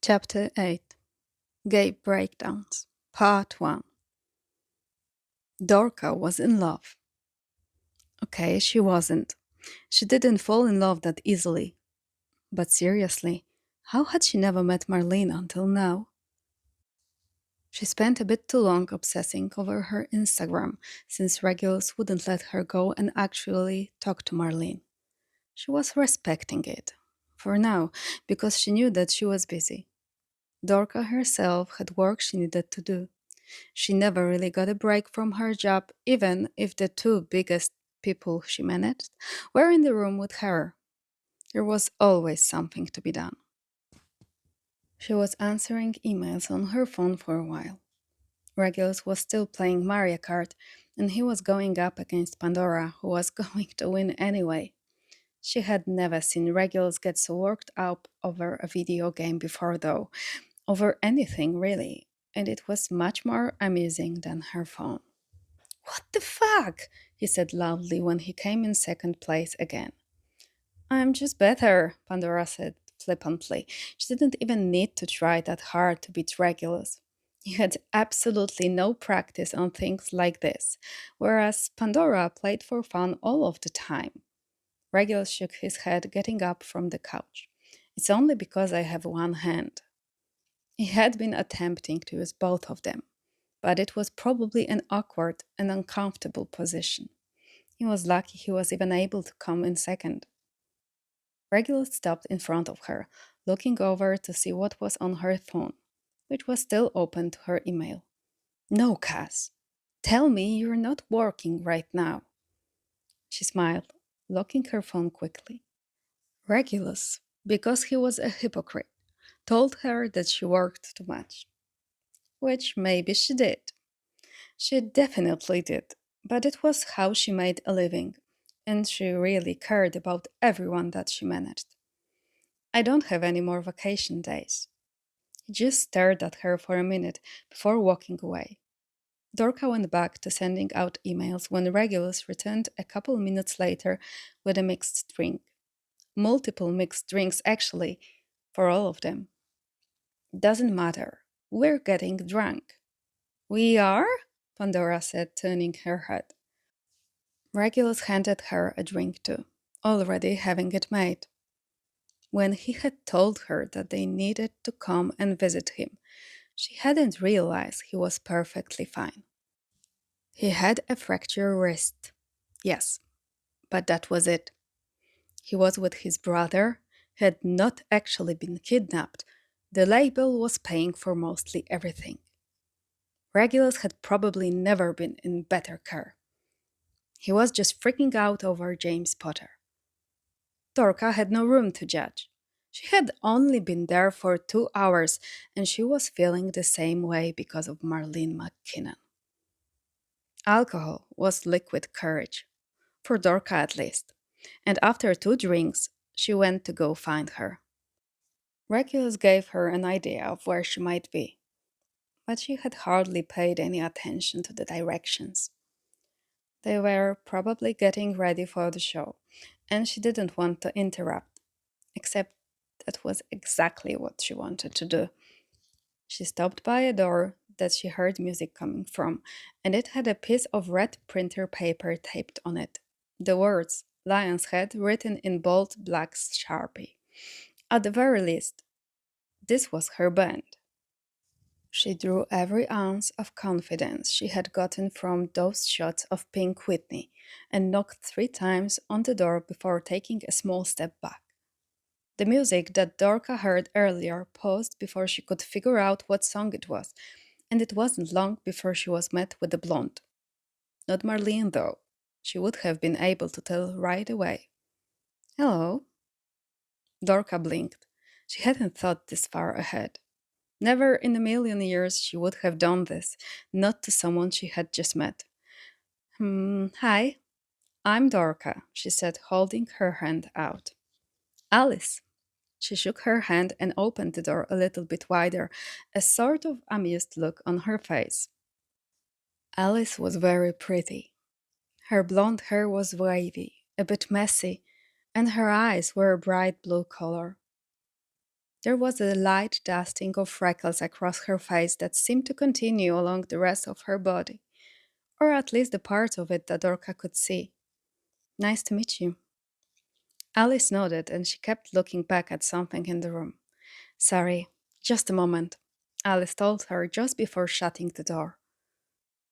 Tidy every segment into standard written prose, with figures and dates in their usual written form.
Chapter 8 Gay Breakdowns Part 1 Dorca was in love. Okay, she wasn't. She didn't fall in love that easily. But seriously, how had she never met Marlene until now? She spent a bit too long obsessing over her Instagram since Regulus wouldn't let her go and actually talk to Marlene. She was respecting it. For now, because she knew that she was busy. Dorca herself had work she needed to do. She never really got a break from her job, even if the two biggest people she managed were in the room with her. There was always something to be done. She was answering emails on her phone for a while. Regulus was still playing Mario Kart, and he was going up against Pandora, who was going to win anyway. She had never seen Regulus get so worked up over a video game before, though, over anything really, and it was much more amusing than her phone. What the fuck? He said loudly when he came in second place again. I'm just better, Pandora said flippantly. She didn't even need to try that hard to beat Regulus. He had absolutely no practice on things like this, whereas Pandora played for fun all of the time. Regulus shook his head, getting up from the couch. It's only because I have one hand. He had been attempting to use both of them, but it was probably an awkward and uncomfortable position. He was lucky he was even able to come in second. Regulus stopped in front of her, looking over to see what was on her phone, which was still open to her email. No, Cass. Tell me you're not working right now. She smiled, locking her phone quickly. Regulus, because he was a hypocrite, told her that she worked too much. Which maybe she did. She definitely did, but it was how she made a living, and she really cared about everyone that she managed. I don't have any more vacation days. He just stared at her for a minute before walking away. Dorca went back to sending out emails when Regulus returned a couple minutes later with a mixed drink. Multiple mixed drinks, actually, for all of them. Doesn't matter. We're getting drunk. We are? Pandora said, turning her head. Regulus handed her a drink too, already having it made. When he had told her that they needed to come and visit him, she hadn't realized he was perfectly fine. He had a fractured wrist. Yes, but that was it. He was with his brother, had not actually been kidnapped. The label was paying for mostly everything. Regulus had probably never been in better care. He was just freaking out over James Potter. Dorca had no room to judge. She had only been there for 2 hours, and she was feeling the same way because of Marlene McKinnon. Alcohol was liquid courage, for Dorca at least, and after 2 drinks, she went to go find her. Regulus gave her an idea of where she might be, but she had hardly paid any attention to the directions. They were probably getting ready for the show, and she didn't want to interrupt, except that was exactly what she wanted to do. She stopped by a door that she heard music coming from, and it had a piece of red printer paper taped on it. The words Lion's Head written in bold black sharpie. At the very least, this was her band. She drew every ounce of confidence she had gotten from those shots of Pink Whitney and knocked 3 times on the door before taking a small step back. The music that Dorca heard earlier paused before she could figure out what song it was, and it wasn't long before she was met with the blonde. Not Marlene, though. She would have been able to tell right away. Hello. Dorca blinked. She hadn't thought this far ahead. Never in a million years she would have done this, not to someone she had just met. Hi, I'm Dorca, she said, holding her hand out. Alice. She shook her hand and opened the door a little bit wider, a sort of amused look on her face. Alice was very pretty. Her blonde hair was wavy, a bit messy, and her eyes were a bright blue color. There was a light dusting of freckles across her face that seemed to continue along the rest of her body, or at least the parts of it that Dorca could see. Nice to meet you. Alice nodded and she kept looking back at something in the room. Sorry, just a moment, Alice told her just before shutting the door.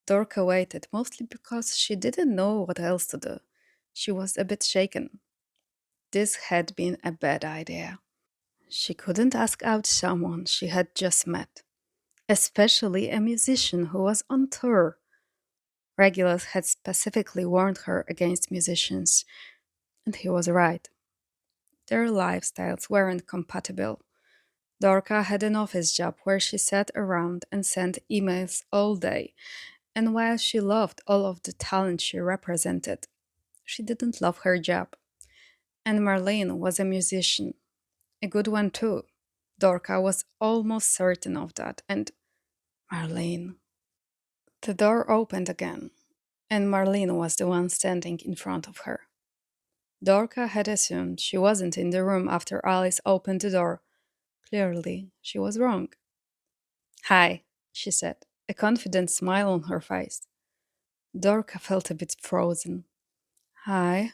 Dorca waited, mostly because she didn't know what else to do. She was a bit shaken. This had been a bad idea. She couldn't ask out someone she had just met, especially a musician who was on tour. Regulus had specifically warned her against musicians, and he was right. Their lifestyles weren't compatible. Dorca had an office job where she sat around and sent emails all day, and while she loved all of the talent she represented, she didn't love her job. And Marlene was a musician, a good one too. Dorca was almost certain of that, and Marlene. The door opened again, and Marlene was the one standing in front of her. Dorca had assumed she wasn't in the room after Alice opened the door. Clearly, she was wrong. Hi, she said, a confident smile on her face. Dorca felt a bit frozen. Hi.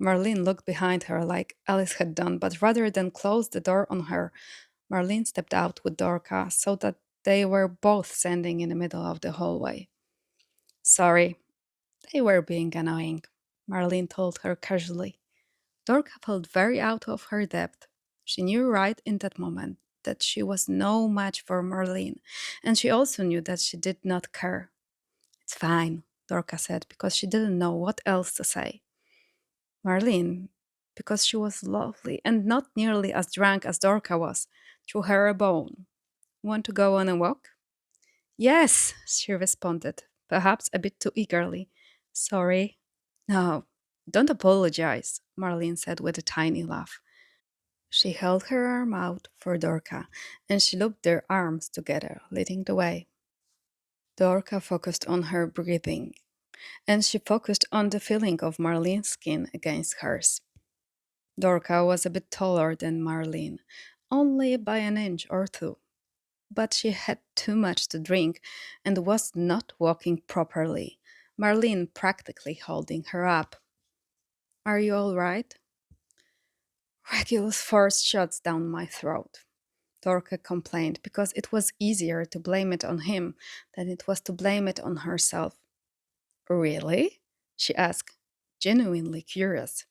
Marlene looked behind her like Alice had done, but rather than close the door on her, Marlene stepped out with Dorca so that they were both standing in the middle of the hallway. Sorry, they were being annoying, Marlene told her casually. Dorca felt very out of her depth. She knew right in that moment that she was no match for Marlene, and she also knew that she did not care. It's fine, Dorca said, because she didn't know what else to say. Marlene, because she was lovely and not nearly as drunk as Dorca was, threw her a bone. Want to go on a walk? Yes, she responded, perhaps a bit too eagerly. Sorry. No, don't apologize, Marlene said with a tiny laugh. She held her arm out for Dorca, and she looped their arms together, leading the way. Dorca focused on her breathing, and she focused on the feeling of Marlene's skin against hers. Dorca was a bit taller than Marlene, only by an inch or two, but she had too much to drink and was not walking properly, Marlene practically holding her up. Are you all right? Regulus forced shots down my throat, Dorca complained, because it was easier to blame it on him than it was to blame it on herself. Really? She asked, genuinely curious.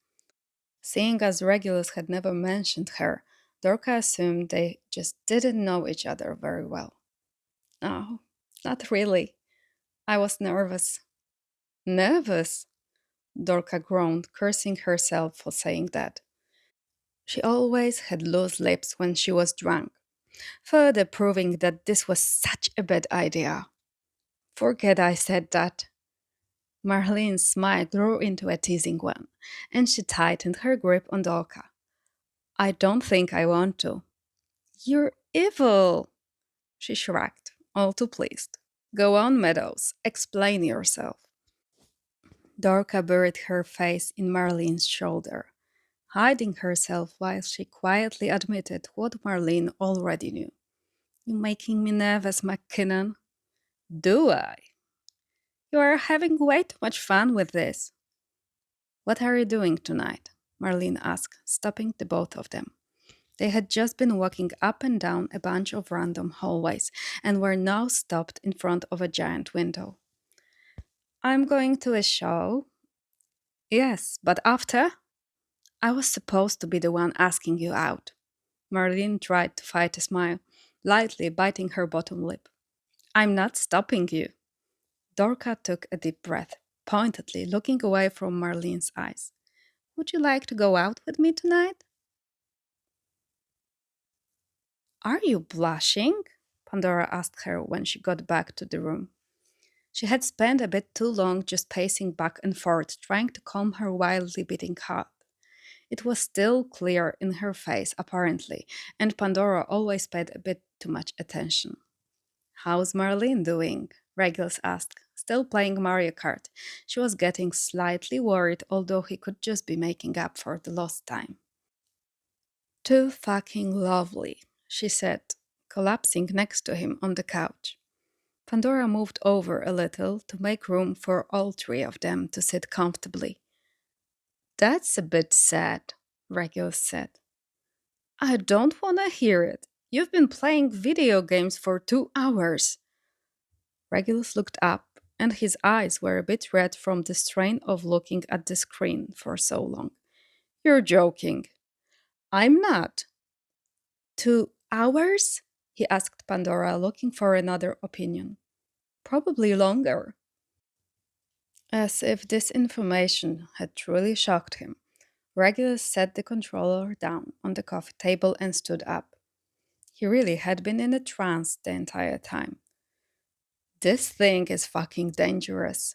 Seeing as Regulus had never mentioned her, Dorca assumed they just didn't know each other very well. No, not really. I was nervous. Nervous? Dorca groaned, cursing herself for saying that. She always had loose lips when she was drunk, further proving that this was such a bad idea. Forget I said that. Marlene's smile grew into a teasing one, and she tightened her grip on Dorca. I don't think I want to. You're evil, she shrugged, all too pleased. Go on, Meadows, explain yourself. Dorca buried her face in Marlene's shoulder, hiding herself while she quietly admitted what Marlene already knew. You're making me nervous, McKinnon. Do I? You are having way too much fun with this. What are you doing tonight? Marlene asked, stopping the both of them. They had just been walking up and down a bunch of random hallways and were now stopped in front of a giant window. I'm going to a show. Yes, but after? I was supposed to be the one asking you out. Marlene tried to fight a smile, lightly biting her bottom lip. I'm not stopping you. Dorca took a deep breath, pointedly looking away from Marlene's eyes. Would you like to go out with me tonight? Are you blushing? Pandora asked her when she got back to the room. She had spent a bit too long just pacing back and forth, trying to calm her wildly beating heart. It was still clear in her face, apparently, and Pandora always paid a bit too much attention. How's Marlene doing? Regulus asked, still playing Mario Kart. She was getting slightly worried, although he could just be making up for the lost time. Too fucking lovely, she said, collapsing next to him on the couch. Pandora moved over a little to make room for all three of them to sit comfortably. That's a bit sad, Regulus said. I don't want to hear it. You've been playing video games for 2 hours. Regulus looked up, and his eyes were a bit red from the strain of looking at the screen for so long. You're joking. I'm not. 2 hours? He asked Pandora, looking for another opinion. Probably longer. As if this information had truly shocked him, Regulus set the controller down on the coffee table and stood up. He really had been in a trance the entire time. This thing is fucking dangerous.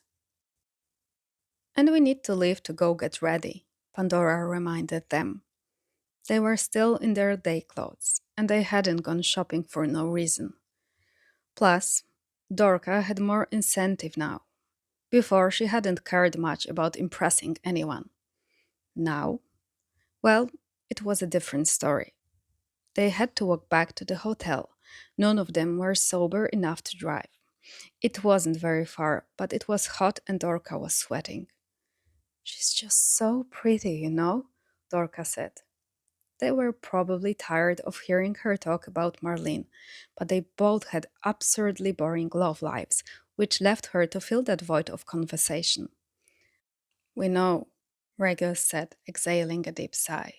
And we need to leave to go get ready, Pandora reminded them. They were still in their day clothes, and they hadn't gone shopping for no reason. Plus, Dorca had more incentive now. Before, she hadn't cared much about impressing anyone. Now, well, it was a different story. They had to walk back to the hotel. None of them were sober enough to drive. It wasn't very far, but it was hot and Dorca was sweating. She's just so pretty, Dorca said. They were probably tired of hearing her talk about Marlene, but they both had absurdly boring love lives, which left her to fill that void of conversation. We know, Regulus said, exhaling a deep sigh.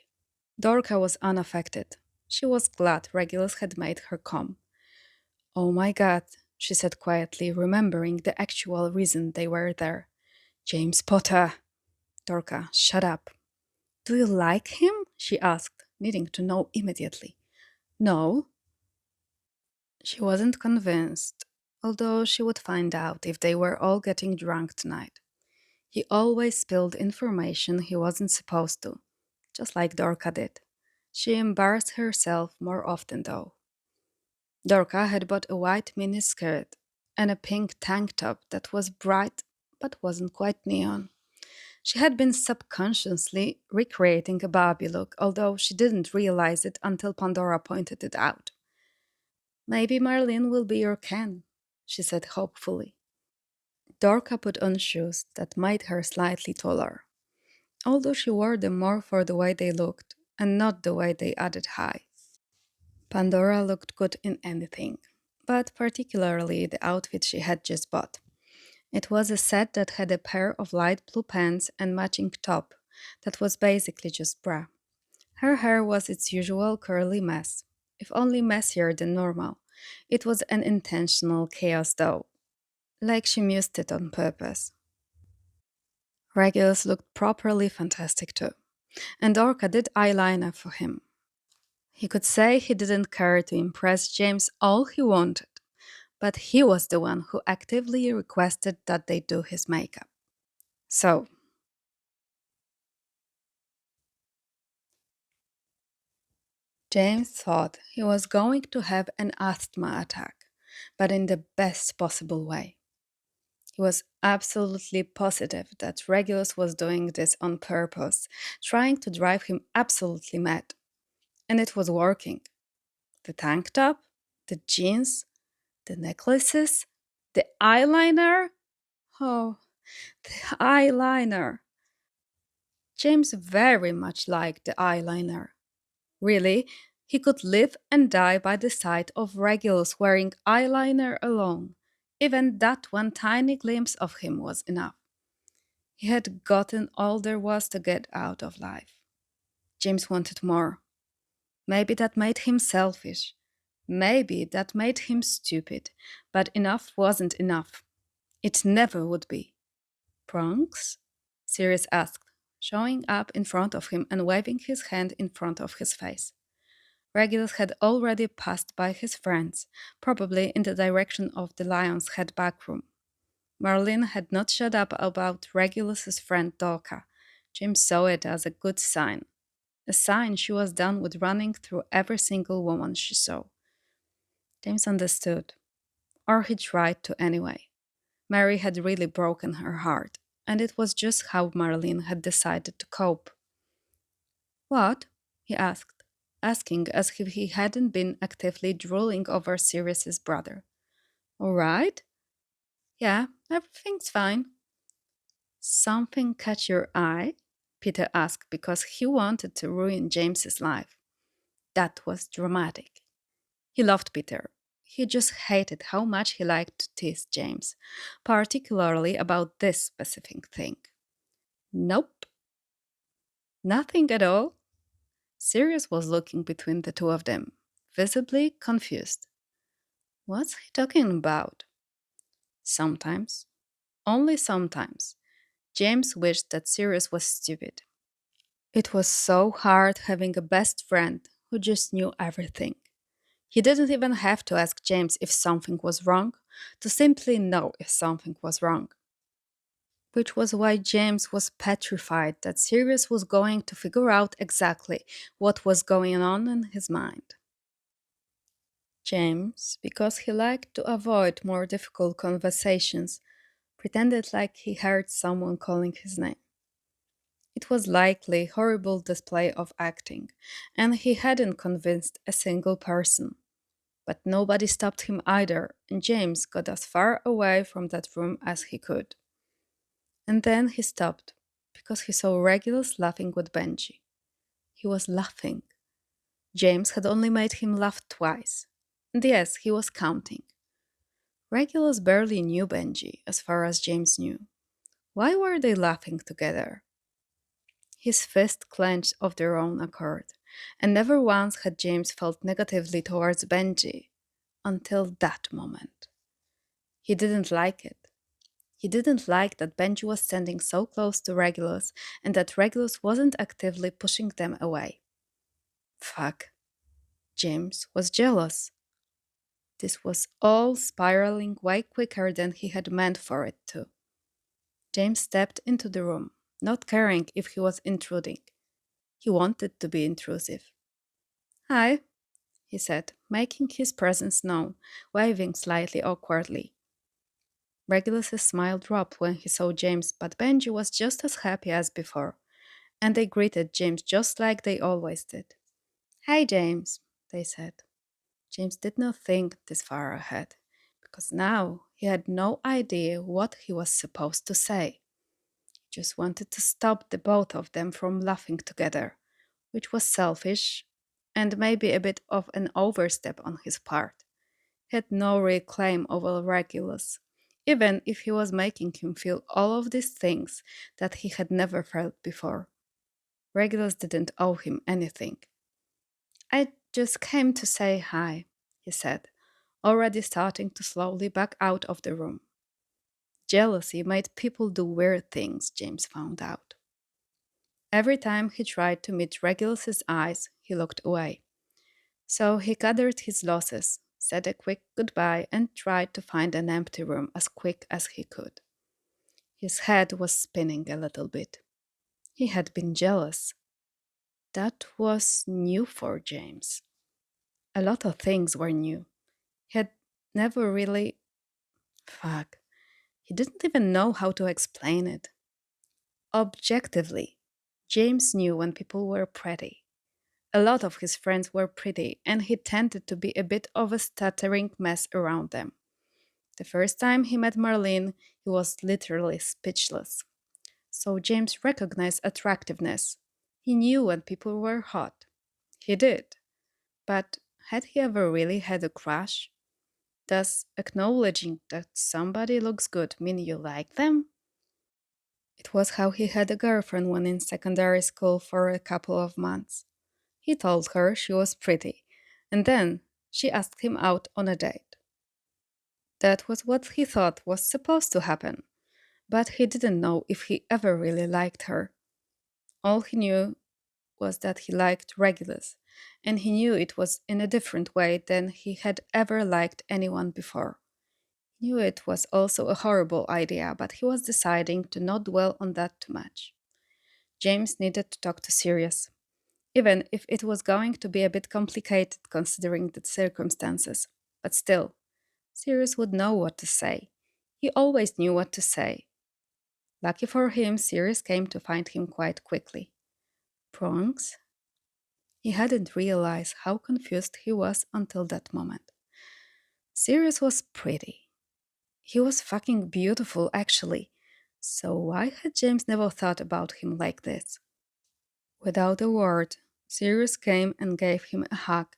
Dorca was unaffected. She was glad Regulus had made her come. Oh my god, she said quietly, remembering the actual reason they were there. James Potter. Dorca, shut up. Do you like him? She asked, needing to know immediately. No. She wasn't convinced, although she would find out if they were all getting drunk tonight. He always spilled information he wasn't supposed to, just like Dorca did. She embarrassed herself more often, though. Dorca had bought a white miniskirt and a pink tank top that was bright but wasn't quite neon. She had been subconsciously recreating a Barbie look, although she didn't realize it until Pandora pointed it out. Maybe Marlene will be your Ken, she said hopefully. Dorca put on shoes that made her slightly taller, although she wore them more for the way they looked and not the way they added height. Pandora looked good in anything, but particularly the outfit she had just bought. It was a set that had a pair of light blue pants and matching top that was basically just bra. Her hair was its usual curly mess, if only messier than normal. It was an intentional chaos though, like she mused it on purpose. Regulus looked properly fantastic too, and Orca did eyeliner for him. He could say he didn't care to impress James all he wanted, but he was the one who actively requested that they do his makeup. So, James thought he was going to have an asthma attack, but in the best possible way. He was absolutely positive that Regulus was doing this on purpose, trying to drive him absolutely mad. And it was working. The tank top, the jeans, the necklaces, the eyeliner. Oh, the eyeliner. James very much liked the eyeliner. Really, he could live and die by the sight of Regulus wearing eyeliner alone. Even that one tiny glimpse of him was enough. He had gotten all there was to get out of life. James wanted more. Maybe that made him selfish. Maybe that made him stupid. But enough wasn't enough. It never would be. Pranks? Sirius asked, showing up in front of him and waving his hand in front of his face. Regulus had already passed by his friends, probably in the direction of the Lion's Head backroom. Marlene had not shut up about Regulus's friend Dorca. Jim saw it as a good sign. A sign she was done with running through every single woman she saw. James understood. Or he tried to anyway. Mary had really broken her heart, and it was just how Marlene had decided to cope. What? He asked. asking as if he hadn't been actively drooling over Sirius's brother. All right? Yeah, everything's fine. Something caught your eye? Peter asked because he wanted to ruin James's life. That was dramatic. He loved Peter. He just hated how much he liked to tease James, particularly about this specific thing. Nope, nothing at all. Sirius was looking between the two of them, visibly confused. What's he talking about? Sometimes, only sometimes, James wished that Sirius was stupid. It was so hard having a best friend who just knew everything. He didn't even have to ask James if something was wrong, to simply know if something was wrong. Which was why James was petrified that Sirius was going to figure out exactly what was going on in his mind. James, because he liked to avoid more difficult conversations, pretended like he heard someone calling his name. It was likely horrible display of acting, and he hadn't convinced a single person. But nobody stopped him either, and James got as far away from that room as he could. And then he stopped, because he saw Regulus laughing with Benji. He was laughing. James had only made him laugh twice. And yes, he was counting. Regulus barely knew Benji, as far as James knew. Why were they laughing together? His fist clenched of their own accord, and never once had James felt negatively towards Benji until that moment. He didn't like it. He didn't like that Benji was standing so close to Regulus and that Regulus wasn't actively pushing them away. Fuck. James was jealous. This was all spiraling way quicker than he had meant for it to. James stepped into the room, not caring if he was intruding. He wanted to be intrusive. Hi, he said, making his presence known, waving slightly awkwardly. Regulus's smile dropped when he saw James, but Benji was just as happy as before, and they greeted James just like they always did. Hey, James, they said. James did not think this far ahead, because now he had no idea what he was supposed to say. He just wanted to stop the both of them from laughing together, which was selfish and maybe a bit of an overstep on his part. He had no real claim over Regulus, even if he was making him feel all of these things that he had never felt before. Regulus didn't owe him anything. I just came to say hi, he said, already starting to slowly back out of the room. Jealousy made people do weird things, James found out. Every time he tried to meet Regulus's eyes, he looked away. So he gathered his losses, said a quick goodbye, and tried to find an empty room as quick as he could. His head was spinning a little bit. He had been jealous. That was new for James. A lot of things were new. He had never really. Fuck. He didn't even know how to explain it. Objectively, James knew when people were pretty. A lot of his friends were pretty, and he tended to be a bit of a stuttering mess around them. The first time he met Marlene, he was literally speechless. So James recognized attractiveness. He knew when people were hot. He did. But had he ever really had a crush? Does acknowledging that somebody looks good mean you like them? It was how he had a girlfriend when in secondary school for a couple of months. He told her she was pretty, and then she asked him out on a date. That was what he thought was supposed to happen, but he didn't know if he ever really liked her. All he knew was that he liked Regulus, and he knew it was in a different way than he had ever liked anyone before. He knew it was also a horrible idea, but he was deciding to not dwell on that too much. James needed to talk to Sirius, even if it was going to be a bit complicated considering the circumstances. But still, Sirius would know what to say. He always knew what to say. Lucky for him, Sirius came to find him quite quickly. Prongs? He hadn't realized how confused he was until that moment. Sirius was pretty. He was fucking beautiful, actually. So why had James never thought about him like this? Without a word, Sirius came and gave him a hug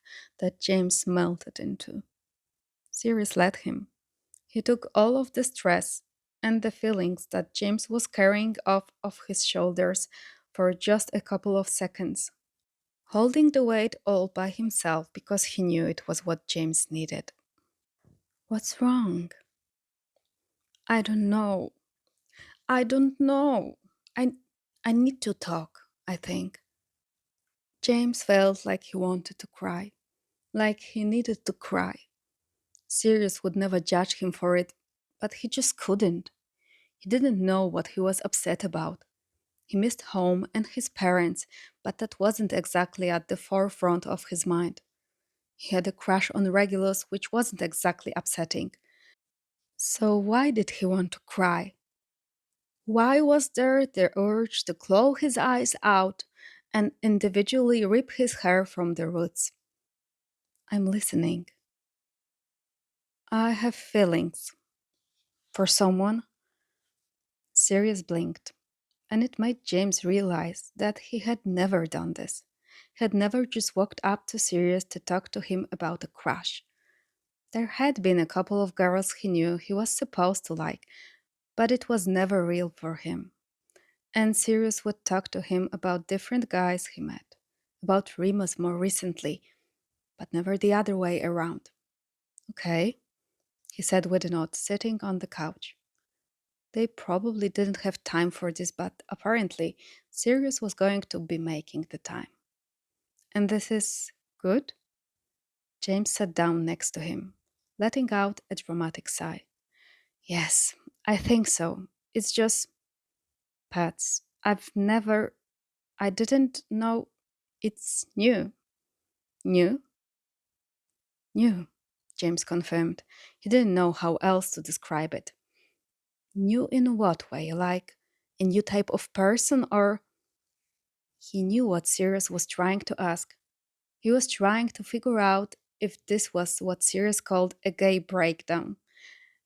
that James melted into. Sirius let him. He took all of the stress and the feelings that James was carrying off of his shoulders for just a couple of seconds, holding the weight all by himself because he knew it was what James needed. What's wrong? I don't know. I don't know. I I need to talk, I think. James felt like he wanted to cry, like he needed to cry. Sirius would never judge him for it, but he just couldn't. He didn't know what he was upset about. He missed home and his parents, but that wasn't exactly at the forefront of his mind. He had a crush on Regulus, which wasn't exactly upsetting. So why did he want to cry? Why was there the urge to claw his eyes out and individually rip his hair from the roots? I'm listening. I have feelings. For someone, Sirius blinked, and it made James realize that he had never done this. He had never just walked up to Sirius to talk to him about a crush. There had been a couple of girls he knew he was supposed to like, but it was never real for him. And Sirius would talk to him about different guys he met, about Remus more recently, but never the other way around. Okay, he said with a nod, sitting on the couch. They probably didn't have time for this, but apparently Sirius was going to be making the time. And this is good? James sat down next to him, letting out a dramatic sigh. Yes, I think so. It's just pets. I didn't know it's new. New? New, James confirmed. He didn't know how else to describe it. New in what way? Like a new type of person, or he knew what Sirius was trying to ask. He was trying to figure out if this was what Sirius called a gay breakdown.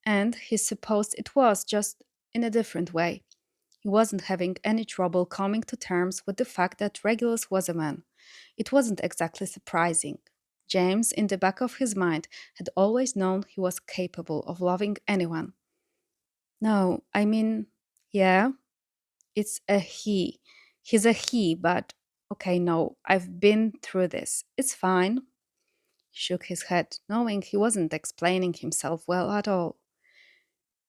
And he supposed it was, just in a different way. He wasn't having any trouble coming to terms with the fact that Regulus was a man. It wasn't exactly surprising. James, in the back of his mind, had always known he was capable of loving anyone. No, I mean, yeah, it's a he. He's a he, but okay, no, I've been through this. It's fine. He shook his head, knowing he wasn't explaining himself well at all.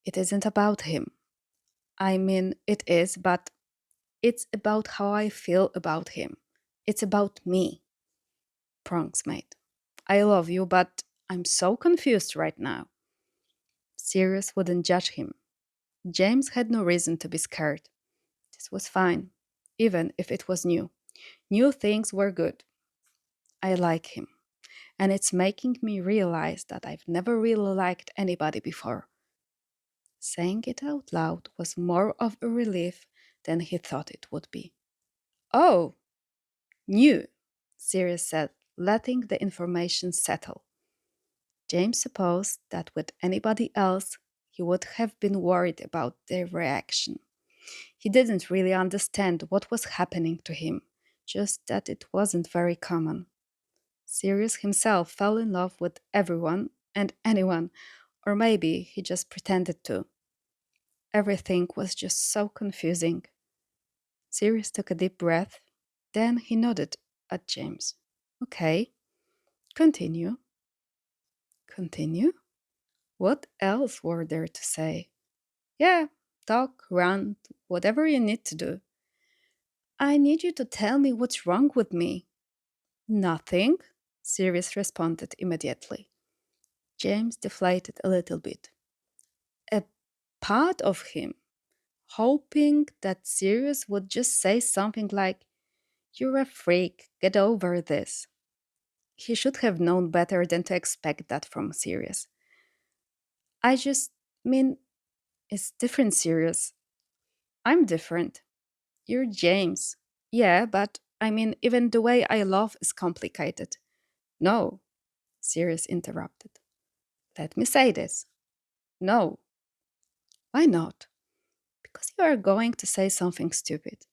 It isn't about him. I mean, it is, but it's about how I feel about him. It's about me, Prongs mate. I love you, but I'm so confused right now. Sirius wouldn't judge him. James had no reason to be scared. This was fine, even if it was new. New things were good. I like him, and it's making me realize that I've never really liked anybody before. Saying it out loud was more of a relief than he thought it would be. Oh, new, Sirius said, letting the information settle. James supposed that with anybody else, he would have been worried about their reaction. He didn't really understand what was happening to him, just that it wasn't very common. Sirius himself fell in love with everyone and anyone, or maybe he just pretended to. Everything was just so confusing. Sirius took a deep breath, then he nodded at James. Okay, continue. Continue? What else were there to say? Yeah, talk, run, whatever you need to do. I need you to tell me what's wrong with me. Nothing, Sirius responded immediately. James deflated a little bit. A part of him, hoping that Sirius would just say something like, You're a freak, get over this. He should have known better than to expect that from Sirius. I just mean, it's different, Sirius. I'm different. You're James. Yeah, but I mean, even the way I love is complicated. No, Sirius interrupted. Let me say this. No. Why not? Because you are going to say something stupid.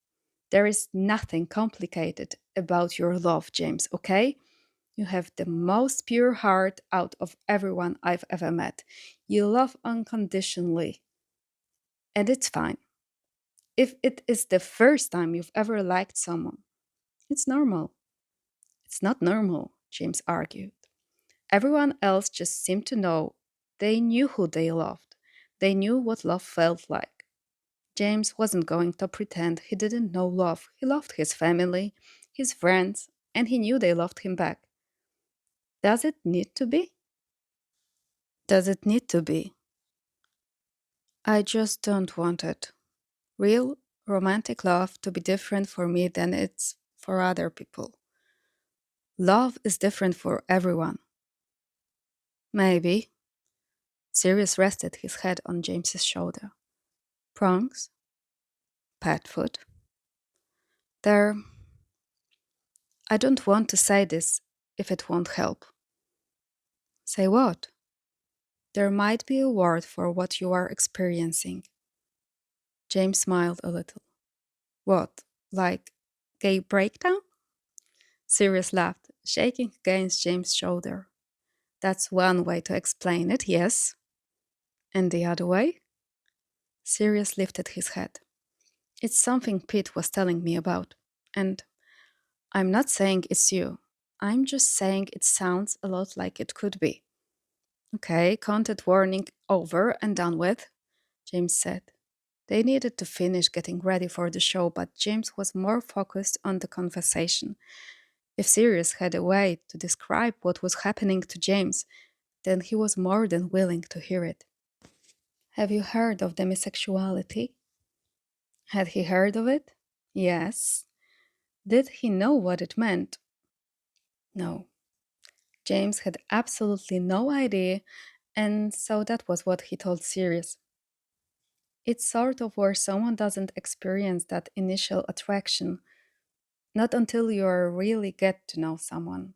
There is nothing complicated about your love, James, okay? You have the most pure heart out of everyone I've ever met. You love unconditionally, and it's fine. If it is the first time you've ever liked someone, it's normal. It's not normal, James argued. Everyone else just seemed to know. They knew who they loved. They knew what love felt like. James wasn't going to pretend he didn't know love. He loved his family, his friends, and he knew they loved him back. Does it need to be? Does it need to be? I just don't want it. Real romantic love to be different for me than it's for other people. Love is different for everyone. Maybe. Sirius rested his head on James's shoulder. Prongs? Pet food? There. I don't want to say this if it won't help. Say what? There might be a word for what you are experiencing. James smiled a little. What? Like gay breakdown? Sirius laughed, shaking against James' shoulder. That's one way to explain it, yes. And the other way? Sirius lifted his head. It's something Pete was telling me about. And I'm not saying it's you. I'm just saying it sounds a lot like it could be. Okay, content warning over and done with, James said. They needed to finish getting ready for the show, but James was more focused on the conversation. If Sirius had a way to describe what was happening to James, then he was more than willing to hear it. Have you heard of demisexuality? Had he heard of it? Yes. Did he know what it meant? No. James had absolutely no idea, and so that was what he told Sirius. It's sort of where someone doesn't experience that initial attraction, not until you really get to know someone.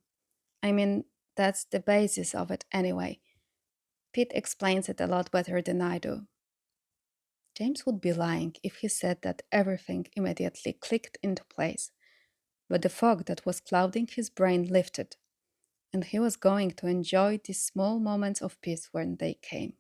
I mean, that's the basis of it anyway. Pete explains it a lot better than I do. James would be lying if he said that everything immediately clicked into place, but the fog that was clouding his brain lifted, and he was going to enjoy these small moments of peace when they came.